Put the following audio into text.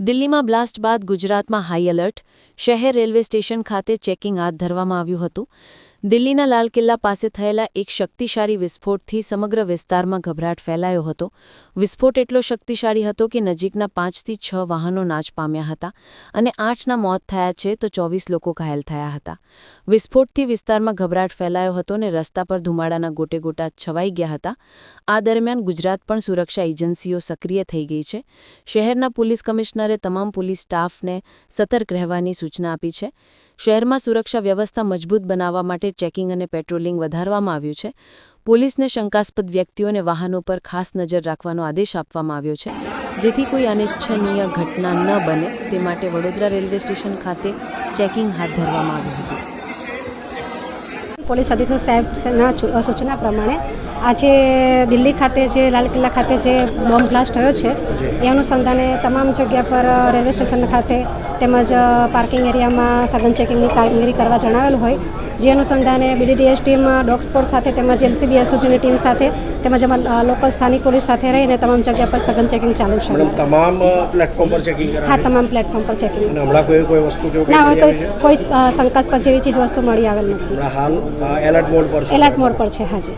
દિલ્હીમાં બ્લાસ્ટ બાદ ગુજરાતમાં હાઈ એલર્ટ. શહેર રેલવે સ્ટેશન ખાતે ચેકિંગ હાથ ધરવામાં આવ્યું હતું. દિલ્હીના લાલ કિલ્લા પાસે થયેલા એક શક્તિશાળી વિસ્ફોટથી સમગ્ર વિસ્તારમાં ગભરાટ ફેલાયો હતો. વિસ્ફોટ એટલો શક્તિશાળી હતો કે નજીકના 5થી 6 વાહનો નાશ પામ્યા હતા અને 8ના મોત થયા છે તો 24 લોકો ઘાયલ થયા હતા. વિસ્ફોટથી વિસ્તારમાં ગભરાટ ફેલાયો હતો અને રસ્તા પર ધુમાડાના ગોટેગોટા છવાઈ ગયા હતા. આ દરમિયાન ગુજરાત પણ સુરક્ષા એજન્સીઓ સક્રિય થઈ ગઈ છે. શહેરના પોલીસ કમિશનરે તમામ પોલીસ સ્ટાફને સતર્ક રહેવાની સૂચના આપી છે. શહેરમાં સુરક્ષા વ્યવસ્થા મજબૂત બનાવવા માટે ચેકિંગ અને પેટ્રોલિંગ વધારવામાં આવ્યું છે. પોલીસને શંકાસ્પદ વ્યક્તિઓ અને વાહનો પર ખાસ નજર રાખવાનો આદેશ આપવામાં આવ્યો છે, જેથી કોઈ અનિચ્છનીય ઘટના ન બને તે માટે વડોદરા રેલવે સ્ટેશન ખાતે ચેકિંગ હાથ ધરવામાં આવ્યું હતું. પોલીસ અધિક્ષક સાહેબના સૂચના પ્રમાણે આજે દિલ્હી ખાતે જે લાલ કિલ્લા ખાતે જે બોમ્બ બ્લાસ્ટ થયો છે એ અનુસંધાને તમામ જગ્યા પર રેલવે સ્ટેશન ખાતે તેમજ પાર્કિંગ એરિયામાં સઘન ચેકિંગની કામગીરી કરવા જણાવેલું હોય, જે અનુસંધાને BDDS ટીમ ડોગ સ્કોડ સાથે તેમજ LCB SOGની ટીમ સાથે તેમજ લોકલ સ્થાનિક પોલીસ સાથે રહીને તમામ જગ્યા પર સઘન ચેકિંગ ચાલુ છે. તમામ પ્લેટફોર્મ પર ચેકિંગ કરાયું? હા, તમામ પ્લેટફોર્મ પર ચેકિંગ. હમણાં કોઈ વસ્તુ કોઈ શંકાસ્પદ જેવી ચીજ વસ્તુ મળી આવેલ નથી. હાલ એલર્ટ મોડ પર છે. એલર્ટ મોડ પર છે. હાજી.